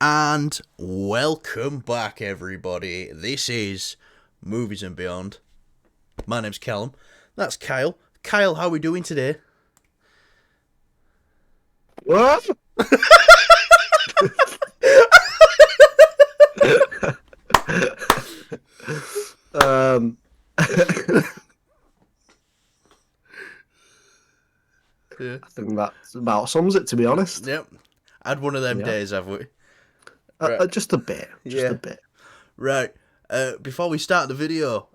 And welcome back, everybody. This is Movies and Beyond. My name's Callum. That's Kyle. Kyle, how are we doing today? What? um, Yeah. I think that about sums it, to be honest. Yep. Had one of them days, have we? Right. Just a bit. Just a bit. Right. Before we start the video,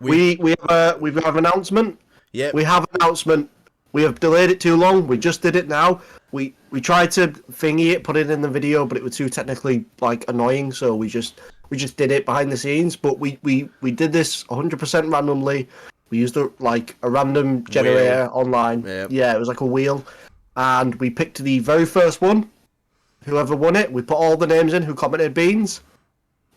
We have an announcement. Yeah. We have an announcement. We have delayed it too long. We just did it now. We tried to thingy it, put it in the video, but it was too technically annoying. So we just did it behind the scenes. But we did this 100% randomly. We used a random generator online. Yep. Yeah, it was like a wheel, and we picked the very first one. Whoever won it, we put all the names in who commented beans,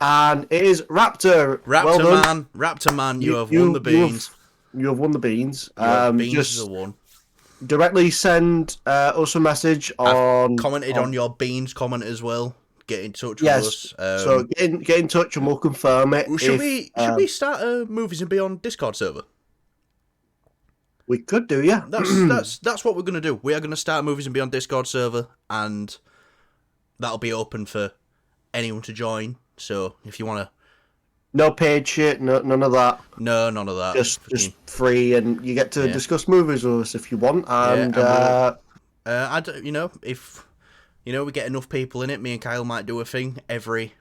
and it is Raptor. Raptor man, you have won the beans. You have won the beans. Beans just is the one. Directly send us a message on. I've commented on your beans comment as well. Get in touch with Yes. us. So get in touch and we'll confirm it. Should we start a Movies and Beyond Discord server? We could do, yeah. That's what we're gonna do. We are gonna start a Movies and Beyond Discord server, and that'll be open for anyone to join. So if you wanna. No paid shit, none of that. No, none of that. Just free, and you get to discuss movies with us if you want. And if we get enough people in it, me and Kyle might do a thing every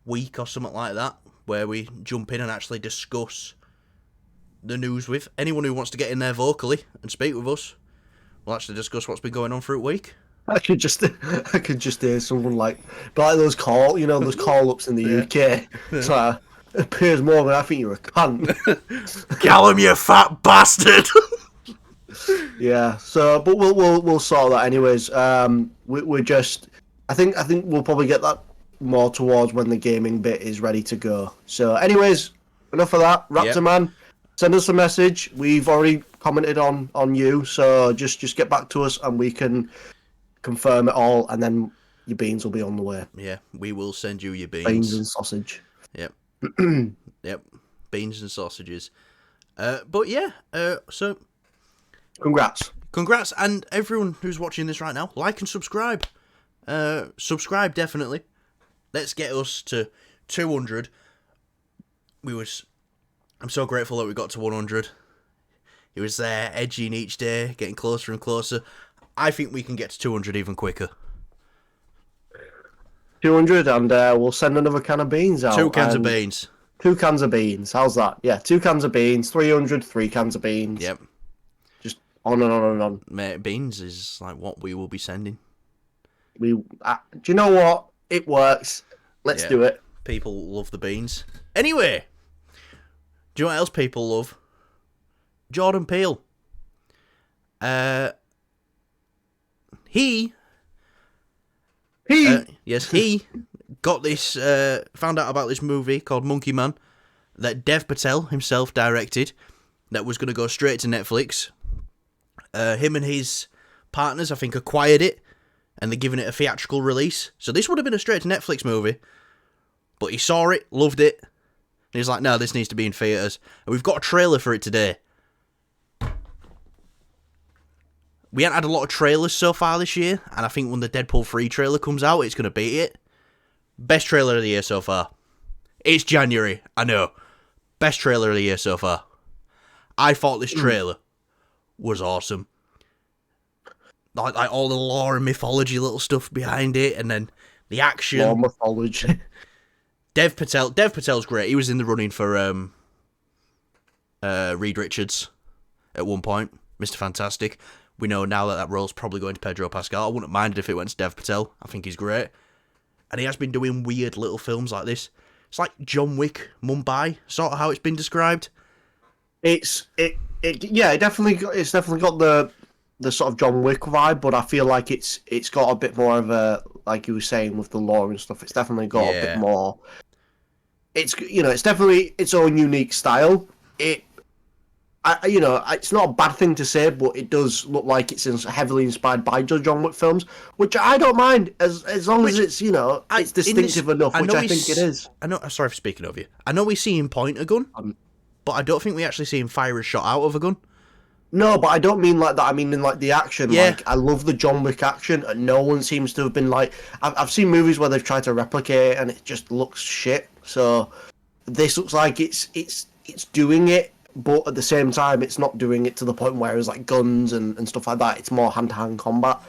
week or something like that, where we jump in and actually discuss the news with anyone who wants to get in there vocally and speak with us. We'll actually discuss what's been going on through a week. I could just hear someone like those call ups in the UK. So it appears more than I think you're a cunt. Callum, you fat bastard. Yeah. So, but we'll sort that anyways. We're just. I think we'll probably get that more towards when the gaming bit is ready to go. So, anyways, enough of that. Raptor man, send us a message. We've already commented on you, so just get back to us and we can confirm it all, and then your beans will be on the way. Yeah, we will send you your beans. Beans and sausage. Yep. Yep. Beans and sausages. But yeah, so Congrats, and everyone who's watching this right now, like and subscribe. Subscribe, definitely. Let's get us to 200. I'm so grateful that we got to 100. It was there, edging each day, getting closer and closer. I think we can get to 200 even quicker. 200, and we'll send another can of beans out. 2 cans of beans. 2 cans of beans. How's that? Yeah, 2 cans of beans. 300, 3 cans of beans. Yep. Just on and on and on. Mate, beans is like what we will be sending. Do you know what? It works. Let's do it. People love the beans. Anyway, do you know what else people love? Jordan Peele. He got this, found out about this movie called Monkey Man that Dev Patel himself directed that was going to go straight to Netflix. Him and his partners, I think, acquired it and they're giving it a theatrical release. So this would have been a straight to Netflix movie, but he saw it, loved it, and he's like, no, this needs to be in theatres. And we've got a trailer for it today. We haven't had a lot of trailers so far this year, and I think when the Deadpool 3 trailer comes out, it's going to beat it. Best trailer of the year so far. It's January, I know. Best trailer of the year so far. I thought this trailer was awesome. Like all the lore and mythology little stuff behind it, and then the action. Lore mythology. Dev Patel's great. He was in the running for Reed Richards at one point. Mr. Fantastic. We know now that role's probably going to Pedro Pascal. I wouldn't mind it if it went to Dev Patel. I think he's great. And he has been doing weird little films like this. It's like John Wick, Mumbai, sort of how it's been described. It's definitely got the sort of John Wick vibe, but I feel like it's got a bit more of a, like you were saying with the lore and stuff. It's definitely got a bit more. It's definitely its own unique style. it's not a bad thing to say, but it does look like it's heavily inspired by the John Wick films, which I don't mind as long as it's it's distinctive enough, which I think it is. I know. Sorry for speaking of you. I know we see him point a gun, but I don't think we actually see him fire a shot out of a gun. No, but I don't mean like that. I mean in like the action. Yeah. Like I love the John Wick action, and no one seems to have been like. I've seen movies where they've tried to replicate it, and it just looks shit. So this looks like it's doing it, but at the same time, it's not doing it to the point where it's like guns and stuff like that. It's more hand-to-hand combat.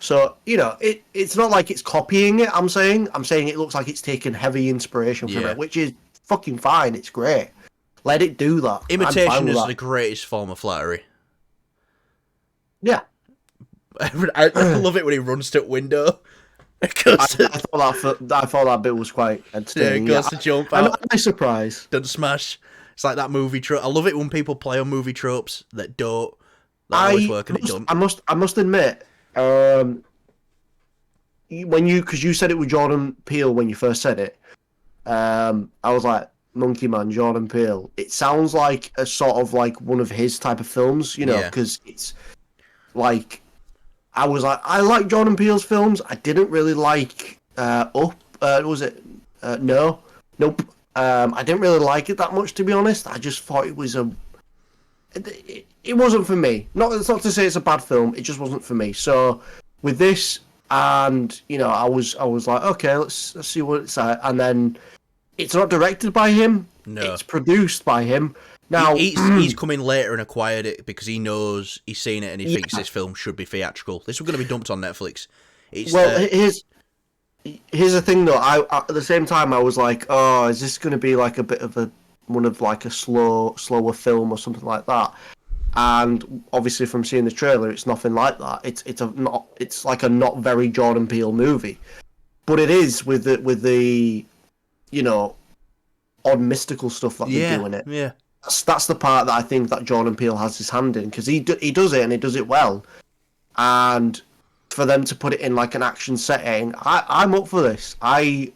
So it's not like it's copying it. I'm saying it looks like it's taken heavy inspiration from it, which is fucking fine. It's great. Let it do that. Imitation is the greatest form of flattery. Yeah. I love it when he runs to a window. I thought that bit was quite entertaining. Yeah, it goes to jump out. I'm surprised. Doesn't smash. It's like that movie trope. I love it when people play on movie tropes that don't. That always work and it don't. I must admit, because you said it with Jordan Peele when you first said it, I was like, Monkey Man, Jordan Peele. It sounds like a sort of like one of his type of films, because it's like, I was like, I like Jordan Peele's films. I didn't really like Up. Was it? No. Nope. I didn't really like it that much, to be honest. I just thought it was it wasn't for me. It's not to say it's a bad film. It just wasn't for me. So with this, and I was like, okay, let's see what it's at. And then it's not directed by him. No, it's produced by him. Now he's come in later and acquired it because he knows he's seen it and he thinks this film should be theatrical. This was going to be dumped on Netflix. Here's the thing though. I at the same time I was like, oh, is this going to be like a bit of a slower film or something like that? And obviously from seeing the trailer, it's nothing like that. It's like a not very Jordan Peele movie, but it is with the odd mystical stuff that they do in it. Yeah. That's the part that I think that Jordan Peele has his hand in, because he does it and he does it well. And for them to put it in like an action setting, I'm up for this. I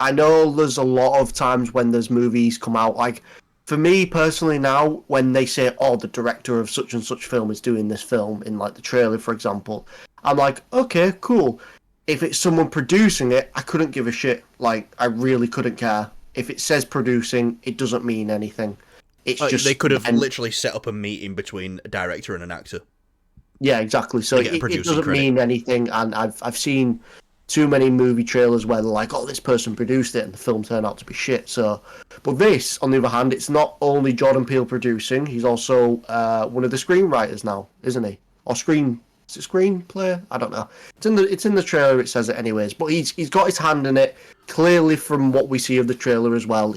know there's a lot of times when there's movies come out, like for me personally now, when they say, oh, the director of such and such film is doing this film in like the trailer, for example, I'm like, okay, cool. If it's someone producing it, I couldn't give a shit. Like, I really couldn't care. If it says producing, it doesn't mean anything. It's just they could have literally set up a meeting between a director and an actor. Yeah, exactly. So it doesn't mean anything, and I've seen too many movie trailers where they're like, oh, this person produced it, and the film turned out to be shit. So, but this, on the other hand, it's not only Jordan Peele producing, he's also one of the screenwriters now, isn't he? Or is it screenplay? I don't know. It's in the trailer, it says it anyways, but he's got his hand in it, clearly from what we see of the trailer as well.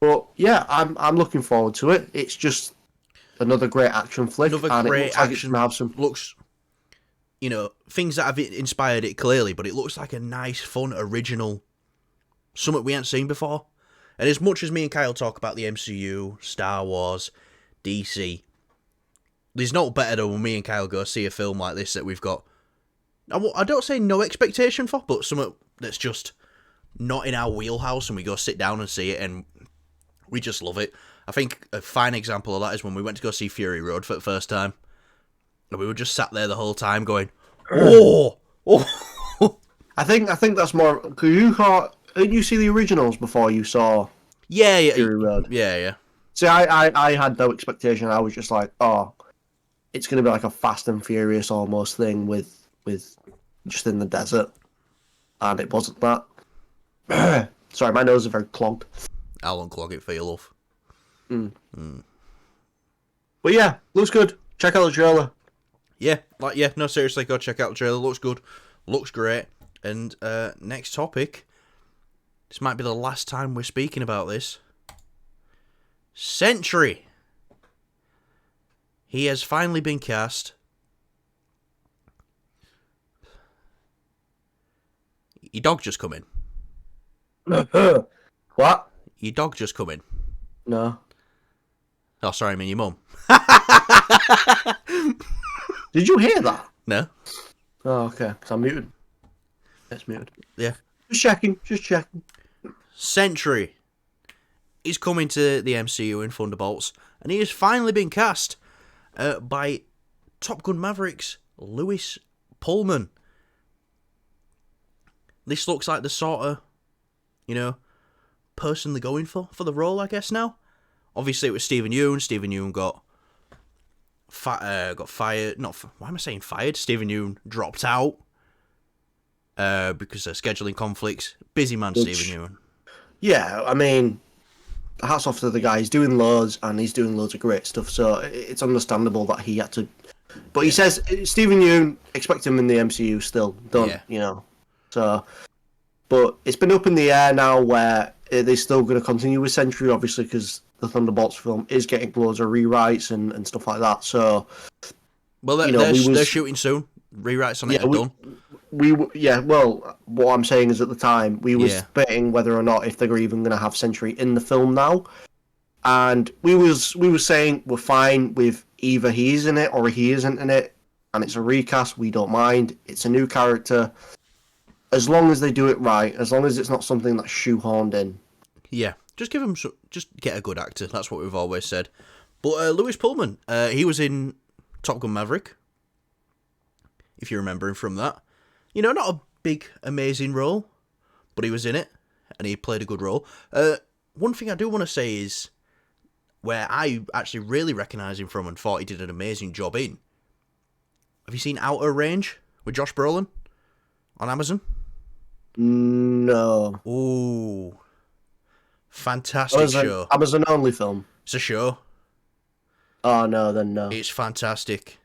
But yeah, I'm looking forward to it. It's just another great action flick. Another great action. Looks, things that have inspired it clearly, but it looks like a nice, fun, original, something we hadn't seen before. And as much as me and Kyle talk about the MCU, Star Wars, DC, there's no better than when me and Kyle go see a film like this that we've got, I don't say no expectation for, but something that's just not in our wheelhouse, and we go sit down and see it, and we just love it. I think a fine example of that is when we went to go see Fury Road for the first time. And we were just sat there the whole time going, oh! I think that's more, because didn't you see the originals before you saw Fury Road? Yeah. See, I had no expectation. I was just like, oh, it's going to be like a Fast and Furious almost thing with just in the desert. And it wasn't that. Sorry, my nose is very clogged. I'll unclog it for you, love. But yeah, looks good. Check out the trailer. No, seriously, go check out the trailer. Looks good. Looks great. And next topic. This might be the last time we're speaking about this. Sentry. He has finally been cast. Your dog just come in. What? Your dog just come in. No. Oh, sorry, I mean your mum. Did you hear that? No. Oh, okay. Because I'm muted. It's muted. Yeah. Just checking. Sentry is coming to the MCU in Thunderbolts, and he has finally been cast by Top Gun Maverick's Lewis Pullman. This looks like the sort of, person they're going for the role, I guess, now. Obviously, it was Stephen Yeun. Stephen Yeun got fired. Why am I saying fired? Stephen Yeun dropped out because of scheduling conflicts. Busy man, Stephen Yeun. Yeah, I mean, hats off to the guy. He's doing loads, and he's doing loads of great stuff, so it's understandable that he had to... But he says, Stephen Yeun, expect him in the MCU still. So... But it's been up in the air now where they're still going to continue with Sentry, obviously, because the Thunderbolts film is getting loads of rewrites and stuff like that. So, well, they're shooting soon. Rewrites on it are done. Well, what I'm saying is at the time we was debating whether or not if they were even going to have Sentry in the film now, and we were saying we're fine with either he is in it or he isn't in it, and it's a recast. We don't mind. It's a new character. As long as they do it right, as long as it's not something that's shoehorned in. Yeah, just get a good actor. That's what we've always said. But Lewis Pullman, he was in Top Gun Maverick, if you remember him from that. Not a big, amazing role, but he was in it, and he played a good role. One thing I do want to say is, where I actually really recognise him from and thought he did an amazing job in. Have you seen Outer Range with Josh Brolin on Amazon? No. Ooh. Fantastic show. Amazon only film? It's a show. Oh, no, then no. It's fantastic.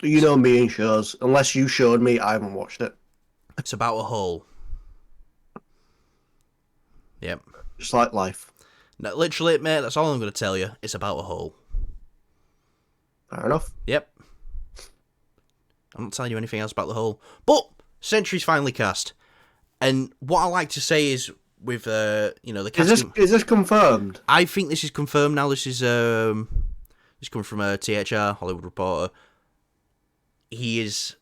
You know me in shows. Unless you showed me, I haven't watched it. It's about a hole. Yep. Just like life. No, literally, mate, that's all I'm going to tell you. It's about a hole. Fair enough. Yep. I'm not telling you anything else about the hole. But Sentry's finally cast. And what I like to say is with, the casting... Is this confirmed? I think this is confirmed now. This is coming from a THR, Hollywood Reporter. He's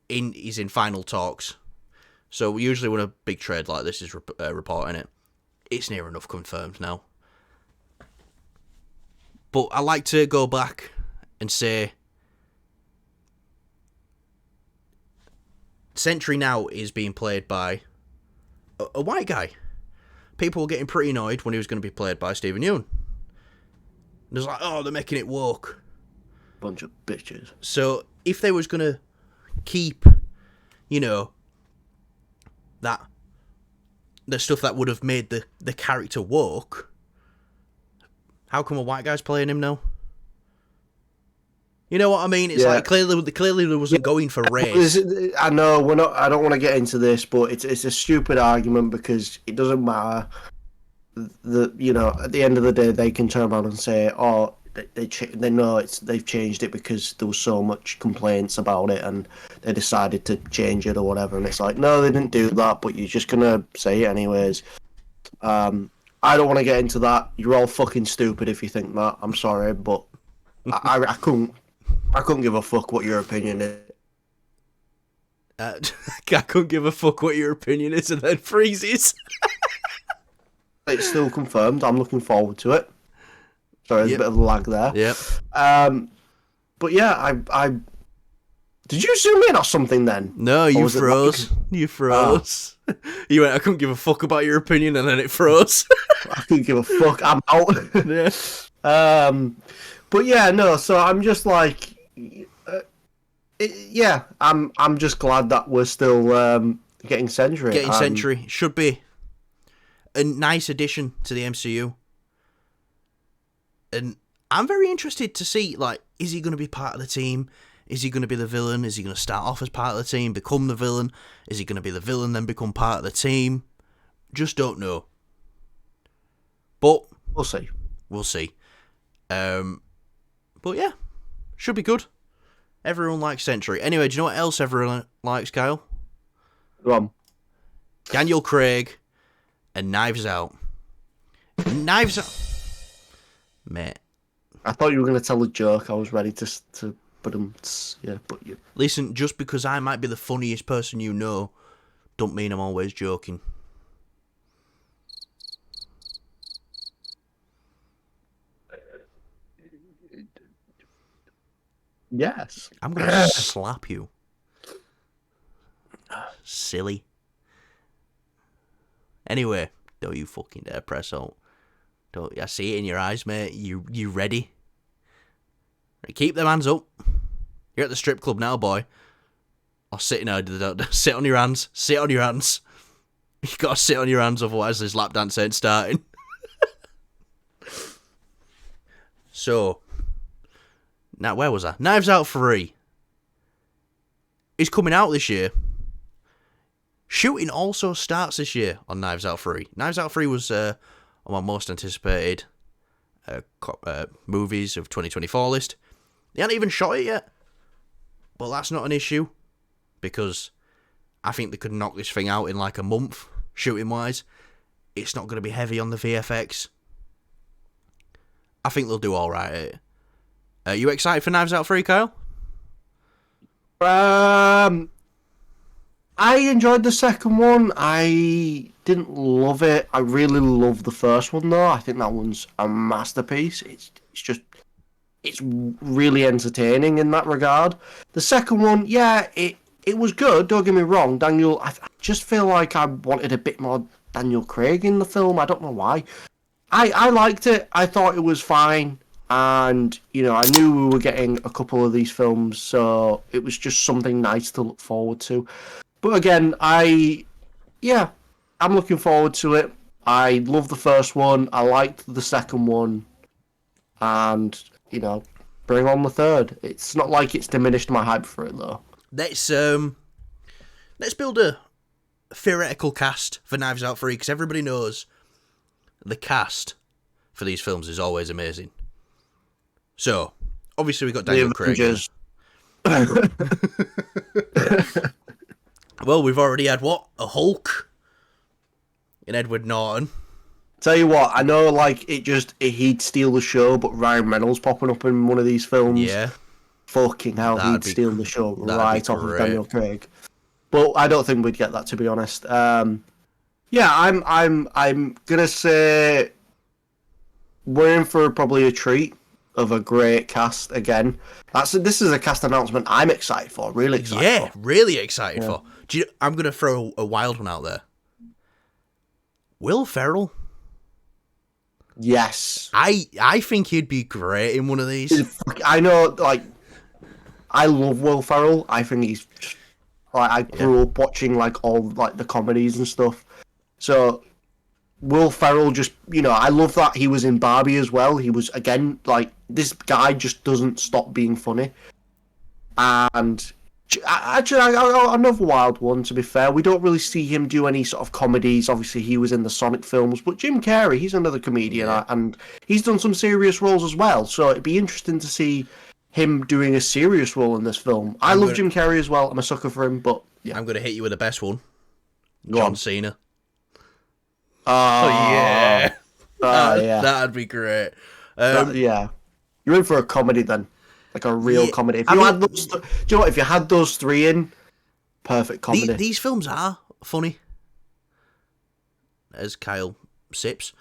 in final talks. So usually when a big trade like this is reporting it, it's near enough confirmed now. But I like to go back and say Sentry now is being played by a white guy. People were getting pretty annoyed when he was going to be played by Stephen Yeun. And it was like, oh, they're making it woke. Bunch of bitches. So if they was going to keep, that the stuff that would have made the character woke, how come a white guy's playing him now? You know what I mean? It's like clearly there wasn't going for race. I know we're not. I don't want to get into this, but it's a stupid argument because it doesn't matter. At the end of the day, they can turn around and say, "Oh, they know they've changed it because there was so much complaints about it, and they decided to change it or whatever." And it's like, no, they didn't do that, but you're just gonna say it anyways. I don't want to get into that. You're all fucking stupid if you think that. I'm sorry, but I couldn't give a fuck what your opinion is. I couldn't give a fuck what your opinion is, and then freezes. It's still confirmed. I'm looking forward to it. Sorry, there's a bit of a lag there. Yep. But yeah, I did you zoom in or something then? No, you froze. You froze. You went, I couldn't give a fuck about your opinion, and then it froze. I couldn't give a fuck. I'm out. Yeah. But yeah, no. So I'm just like, I'm just glad that we're still getting Sentry. Getting Sentry should be a nice addition to the MCU. And I'm very interested to see, like, is he going to be part of the team? Is he going to be the villain? Is he going to start off as part of the team, become the villain? Is he going to be the villain, then become part of the team? Just don't know. But we'll see. We'll see. But yeah, should be good. Everyone likes Sentry. Anyway, do you know what else everyone likes, Kyle? Go on. Daniel Craig and Knives Out. Knives Out. Mate. I thought you were going to tell a joke. I was ready to but you. Listen, just because I might be the funniest person you know, don't mean I'm always joking. Yes. I'm gonna slap you. Silly. Anyway, don't you fucking dare press out. Don't I see it in your eyes, mate? You ready? Right, keep them hands up. You're at the strip club now, boy. Or sit sit on your hands. Sit on your hands. You gotta sit on your hands, otherwise this lap dance ain't starting. So, now where was I? Knives Out 3 is coming out this year. Shooting also starts this year on Knives Out 3. Knives Out 3 was on my most anticipated movies of 2024 list. They haven't even shot it yet. But that's not an issue, because I think they could knock this thing out in like a month, shooting-wise. It's not going to be heavy on the VFX. I think they'll do alright. Are you excited for Knives Out 3, Kyle? I enjoyed the second one. I didn't love it. I really loved the first one, though. I think that one's a masterpiece. It's really entertaining in that regard. The second one, yeah, it was good. Don't get me wrong, Daniel. I just feel like I wanted a bit more Daniel Craig in the film. I don't know why. I liked it. I thought it was fine. And, I knew we were getting a couple of these films, so it was just something nice to look forward to. But again, I'm looking forward to it. I love the first one. I liked the second one. And, bring on the third. It's not like it's diminished my hype for it, though. Let's build a theoretical cast for Knives Out 3, because everybody knows the cast for these films is always amazing. So, obviously we got Daniel Craig. Well, we've already had a Hulk in Edward Norton. Tell you what, I know, he'd steal the show, but Ryan Reynolds popping up in one of these films. Yeah. Fucking hell, he'd steal the show right off of Daniel Craig. But I don't think we'd get that, to be honest. I'm gonna say we're in for probably a treat of a great cast again. This is a cast announcement I'm excited for, really excited for. Really excited for. I'm gonna throw a wild one out there. Will Ferrell? Yes. I think he'd be great in one of these. I know, I love Will Ferrell. I think he's I grew up watching all the comedies and stuff. So Will Ferrell just, I love that he was in Barbie as well. He was, again, this guy just doesn't stop being funny. And actually, I got another wild one, to be fair. We don't really see him do any sort of comedies. Obviously, he was in the Sonic films. But Jim Carrey, he's another comedian. Yeah. And he's done some serious roles as well. So it'd be interesting to see him doing a serious role in this film. I love Jim Carrey as well. I'm a sucker for him, but yeah. I'm going to hit you with the best one. Go John on. Cena. Oh, yeah. Yeah. That'd be great. Yeah. You're in for a comedy then. Like a real comedy. If you had those three in, perfect comedy. These films are funny. As Kyle sips.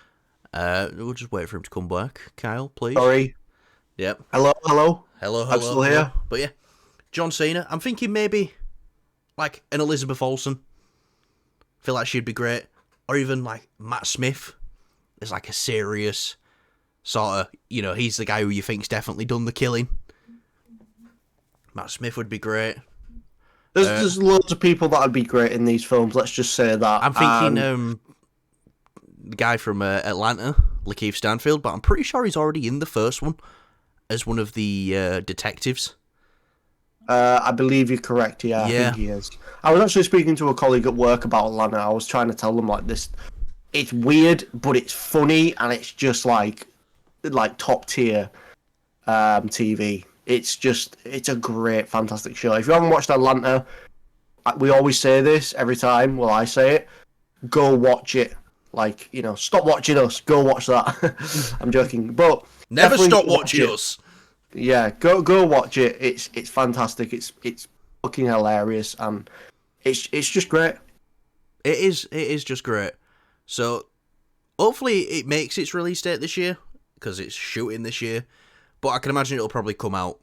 We'll just wait for him to come back. Kyle, please. Sorry. Yep. Hello. I'm still here. But yeah, John Cena. I'm thinking maybe an Elizabeth Olsen. Feel like she'd be great. Or even Matt Smith. Is a serious sort of, he's the guy who you think's definitely done the killing. Matt Smith would be great. There's loads of people that would be great in these films. Let's just say that. I'm thinking the guy from Atlanta, Lakeith Stanfield, but I'm pretty sure he's already in the first one as one of the detectives. I believe you're correct. Yeah, I think he is. I was actually speaking to a colleague at work about Atlanta. I was trying to tell them this. It's weird, but it's funny, and it's just like top tier TV. It's a great, fantastic show. If you haven't watched Atlanta, we always say this every time. Well, I say it. Go watch it. Stop watching us. Go watch that. I'm joking, but never stop watching us. Yeah, go watch it. It's fantastic. It's fucking hilarious, and it's just great. It is just great. So hopefully it makes its release date this year, because it's shooting this year. But I can imagine it'll probably come out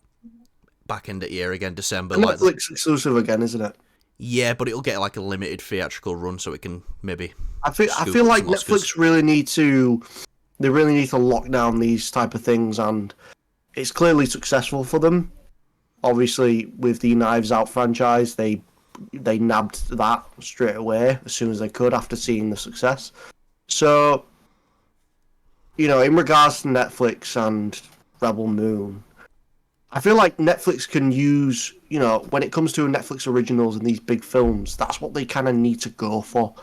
back end of the year again, December. A Netflix exclusive again, isn't it? Yeah, but it'll get like a limited theatrical run, so it can maybe. I feel like Netflix really need to. They really need to lock down these type of things, and it's clearly successful for them. Obviously, with the Knives Out franchise, they nabbed that straight away as soon as they could after seeing the success. So, in regards to Netflix and Rebel Moon, I feel like Netflix can use, when it comes to Netflix originals and these big films, that's what they kind of need to go for.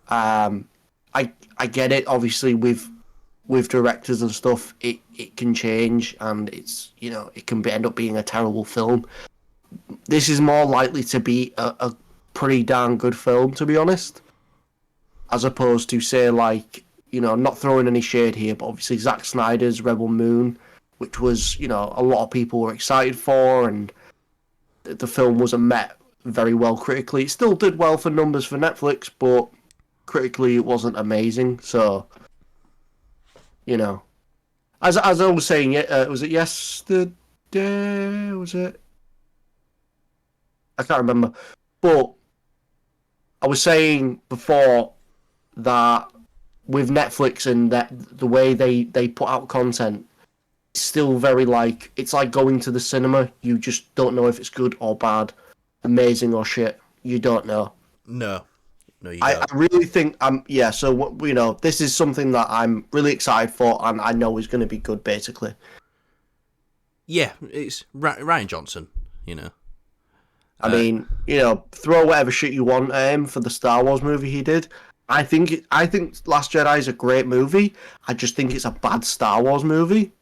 I get it, obviously, with directors and stuff, it can change, and it's, it can end up being a terrible film. This is more likely to be a pretty darn good film, to be honest, as opposed to, say, like, not throwing any shade here, but obviously Zack Snyder's Rebel Moon, which was, a lot of people were excited for, and the film wasn't met very well critically. It still did well for numbers for Netflix, but critically it wasn't amazing. So, as I was saying, was it yesterday? Was it? I can't remember. But I was saying before that with Netflix and that the way they put out content, it's still very it's like going to the cinema. You just don't know if it's good or bad, amazing or shit. You don't know. No, you don't. I really think so this is something that I'm really excited for, and I know is going to be good, basically. Yeah, it's Ryan Johnson, I mean, throw whatever shit you want at him for the Star Wars movie he did. I think Last Jedi is a great movie. I just think it's a bad Star Wars movie.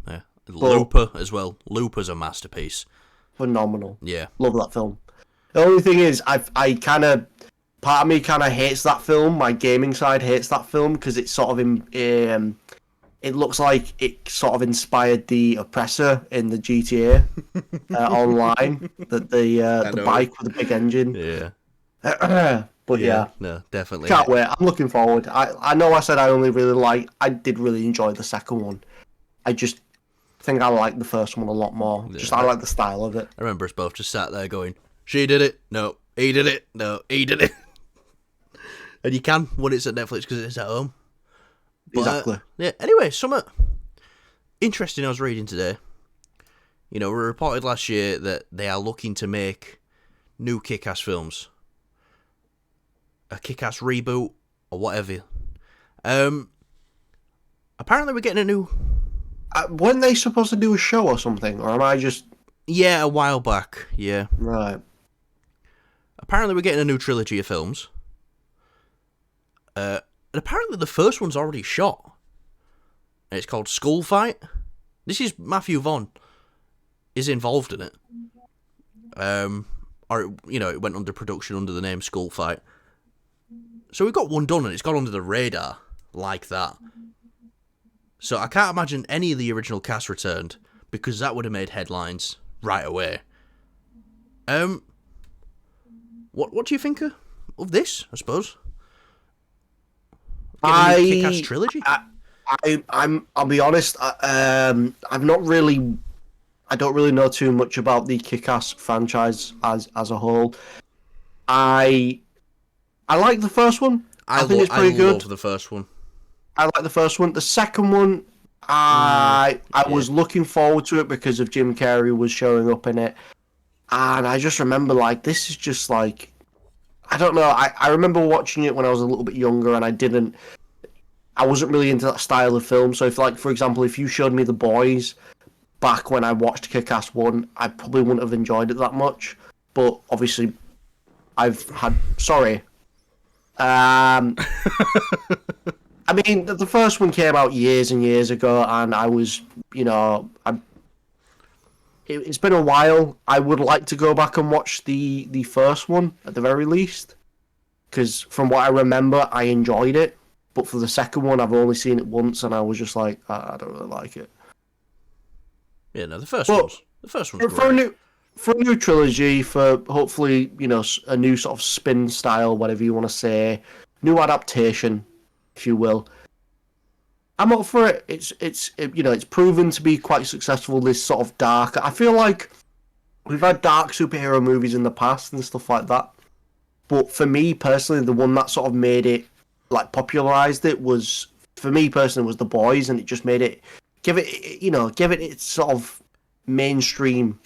Yeah, Looper as well. Looper's a masterpiece. Phenomenal. Yeah, love that film. The only thing is, I kind of, part of me kind of hates that film. My gaming side hates that film because it's sort of it looks like it sort of inspired the Oppressor in the GTA Online, the bike with the big engine. Yeah. But yeah, no, definitely can't wait. I'm looking forward. I know I said I did really enjoy the second one. I just think I like the first one a lot more. Yeah, I like the style of it. I remember us both just sat there going, "She did it. No, he did it. No, he did it." And you can when it's at Netflix because it's at home. But, exactly. Yeah. Anyway, something interesting I was reading today. We reported last year that they are looking to make new Kick-Ass films. A Kick-Ass reboot or whatever. Apparently we're getting a new... weren't they supposed to do a show or something? Or am I just... Yeah, a while back. Yeah. Right. Apparently we're getting a new trilogy of films. And apparently the first one's already shot. And it's called Skull Fight. This is Matthew Vaughn is involved in it. Or, it went under production under the name Skull Fight. So we got one done and it's gone under the radar like that. So I can't imagine any of the original cast returned because that would have made headlines right away. What do you think of this, I suppose? Kick-Ass trilogy? I'll be honest, I've not really... I don't really know too much about the Kick-Ass franchise as a whole. I like the first one. I think it's pretty good. I love the first one. I like the first one. The second one, I was looking forward to it because of Jim Carrey was showing up in it. And I just remember, this is just I don't know. I remember watching it when I was a little bit younger and I wasn't really into that style of film. So if, for example, if you showed me The Boys back when I watched Kick-Ass 1, I probably wouldn't have enjoyed it that much. But obviously, sorry. I mean, the first one came out years and years ago, and I was, it's been a while. I would like to go back and watch the first one, at the very least. Because from what I remember, I enjoyed it. But for the second one, I've only seen it once, and I was just I don't really like it. Yeah, no, the first one's great. For a new trilogy, for hopefully, a new sort of spin style, whatever you want to say, new adaptation, if you will. I'm up for it. It's proven to be quite successful. This sort of dark. I feel like we've had dark superhero movies in the past and stuff like that. But for me personally, the one that sort of made it, like, popularized it was, for me personally, was The Boys, and it just made it, give it its sort of mainstream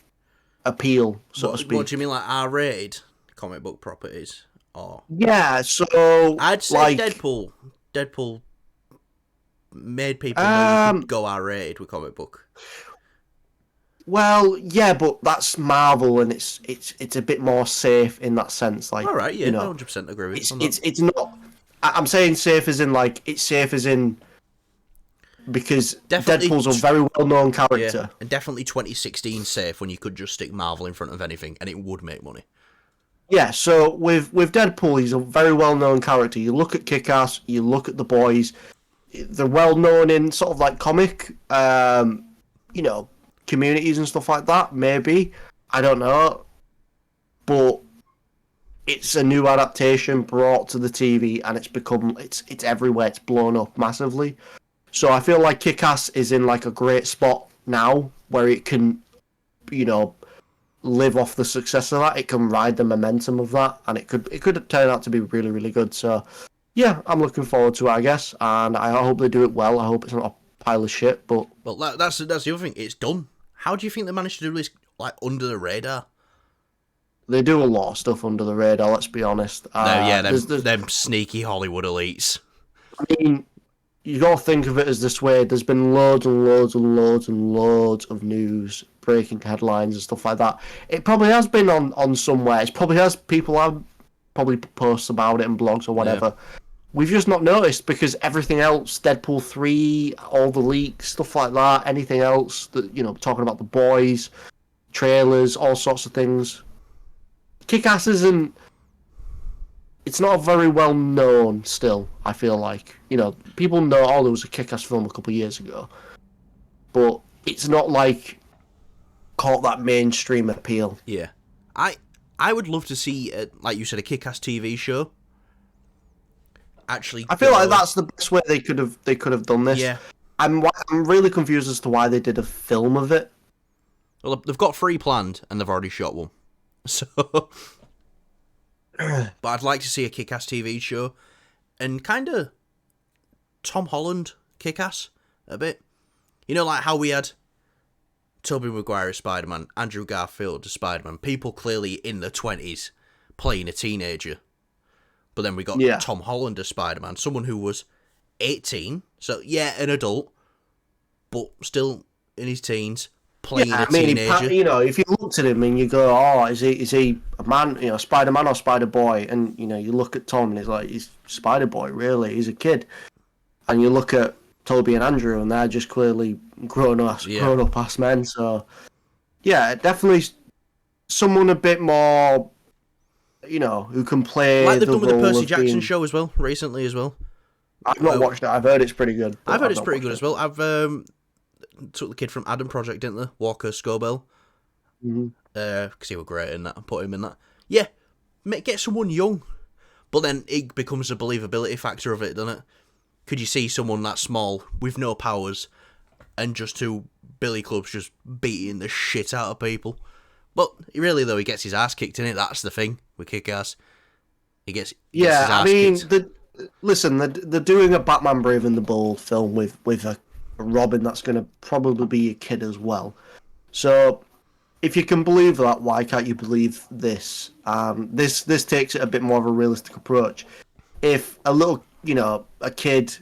appeal, so to speak. What do you mean, like R-rated comic book properties? Or Yeah, so I'd say like, Deadpool. Deadpool made people know you could go R-rated with comic book. Well, yeah, but that's Marvel, and it's a bit more safe in that sense. Like, All right, yeah, you know, 100% agree with you. it's not. I'm saying safe as in, like, it's safe as in, because Definitely Deadpool's a very well known character. Yeah, and definitely 2016 safe when you could just stick Marvel in front of anything and it would make money. Yeah, so with Deadpool, he's a very well known character. You look at Kick-Ass, you look at The Boys, they're well known in sort of like comic, communities and stuff like that. Maybe, I don't know, but it's a new adaptation brought to the TV, and it's everywhere. It's blown up massively. So I feel like Kick-Ass is in like a great spot now where it can, live off the success of that. It can ride the momentum of that, and it could turn out to be really, really good. So yeah, I'm looking forward to it, I guess, and I hope they do it well. I hope it's not a pile of shit. But well, that's the other thing. It's done. How do you think they managed to do this, like, under the radar? they do a lot of stuff under the radar. Let's be honest. Them sneaky Hollywood elites. I mean, you got to think of it as this way. There's been loads and loads and loads and loads of news, breaking headlines and stuff like that. It probably has been on somewhere. It probably has. People have probably posts about it and blogs or whatever. Yeah. We've just not noticed because everything else, Deadpool 3, all the leaks, stuff like that, anything else that, talking about The Boys, trailers, all sorts of things. Kick-Ass isn't... It's not very well known still, I feel like. People know, there was a Kick-Ass film a couple of years ago. But it's not like caught that mainstream appeal. Yeah. I would love to see, like you said, a Kick-Ass TV show. Actually, I feel like that's the best way they could have done this. Yeah. I'm really confused as to why they did a film of it. Well, they've got 3 planned, and they've already shot one. So... But I'd like to see a Kick-Ass TV show, and kind of Tom Holland Kick-Ass a bit. Like how we had Tobey Maguire as Spider-Man, Andrew Garfield as Spider-Man, people clearly in their 20s playing a teenager. But then we got Tom Holland as Spider-Man, someone who was 18, so yeah, an adult, but still in his teens, playing a teenager. If you looked at him and you go, oh, is he a man, Spider-Man or Spider-Boy? And, you look at Tom and it's like, he's Spider-Boy, really, he's a kid. And you look at Toby and Andrew and they're just clearly grown-up ass men, so yeah, definitely someone a bit more... who can play like they've done with the Percy Jackson being... show as well, recently as well. I've not watched it. I've heard it's pretty good. I've heard it's pretty good as well. I've took the kid from Adam Project, didn't they? Walker Scobell. Because he was great in that. I put him in that. Yeah, get someone young. But then it becomes a believability factor of it, doesn't it? Could you see someone that small, with no powers, and just 2 billy clubs just beating the shit out of people? But really, though, he gets his ass kicked in it. That's the thing with Kick-Ass. He gets his ass kicked. They're doing a Batman Brave and the Bold film with a Robin that's going to probably be a kid as well. So, if you can believe that, why can't you believe this? This takes it a bit more of a realistic approach. If a little, a kid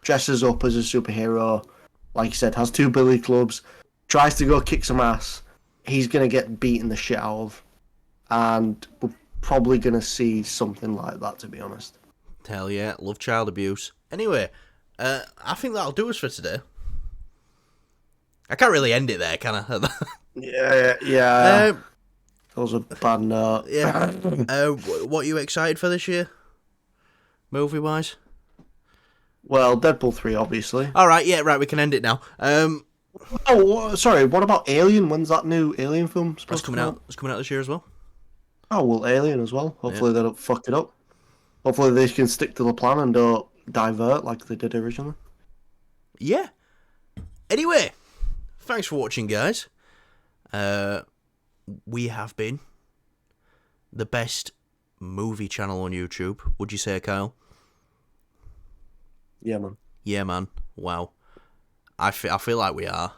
dresses up as a superhero, like you said, has 2 billy clubs, tries to go kick some ass, he's going to get beaten the shit out of. And we're probably going to see something like that, to be honest. Hell yeah, love child abuse. Anyway, I think that'll do us for today. I can't really end it there, can I? Yeah. That was a bad note. Yeah. What are you excited for this year? Movie-wise? Well, Deadpool 3, obviously. Alright, yeah, right, we can end it now. Sorry, what about Alien? When's that new Alien film supposed to come out? It's coming out this year as well. Oh, well, Alien as well. Hopefully they don't fuck it up. Hopefully they can stick to the plan and don't divert like they did originally. Yeah. Anyway, thanks for watching, guys. We have been the best movie channel on YouTube. Would you say, Kyle? Yeah, man. Yeah, man. Wow. I feel like we are.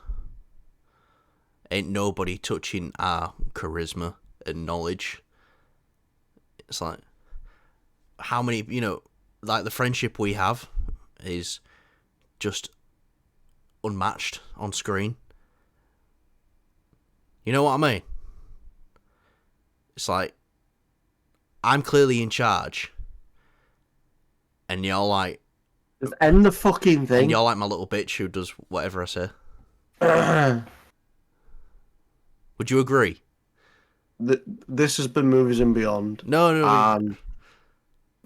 Ain't nobody touching our charisma and knowledge. It's like, how many, like the friendship we have is just unmatched on screen. You know what I mean? It's like, I'm clearly in charge, and you're like, Just end the fucking thing. and you're like my little bitch who does whatever I say. Would you agree? This has been Movies and Beyond. No. And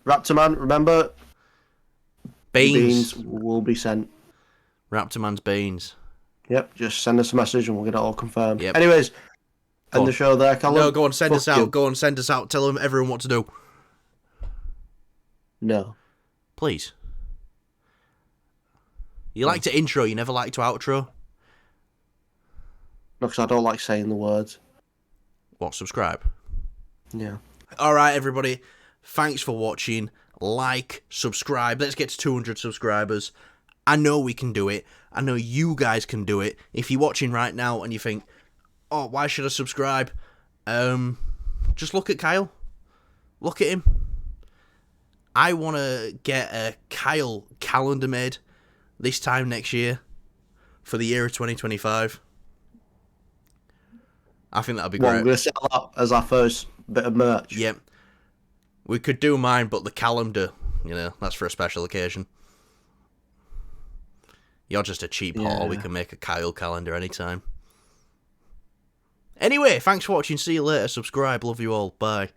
Raptor Man, remember? Beans. Beans will be sent. Raptor Man's beans. Yep, just send us a message and we'll get it all confirmed. Yep. Anyways, Go end on. the show there, Callum. No, go on, send us Fuck you. out. Go on, send us out. Tell everyone what to do. No. Please. You like to intro, you never like to outro? No, because I don't like saying the words. What, subscribe? Yeah. Alright, everybody. Thanks for watching. Like, subscribe. Let's get to 200 subscribers. I know we can do it. I know you guys can do it. If you're watching right now and you think, oh, why should I subscribe? Just look at Kyle. Look at him. I want to get a Kyle calendar made this time next year for the year of 2025. I think that'd be Well, great. we're going to sell that as our first bit of merch. Yep. We could do mine, but the calendar, that's for a special occasion. You're just a cheap whore. We can make a Kyle calendar anytime. Anyway, thanks for watching. See you later. Subscribe. Love you all. Bye.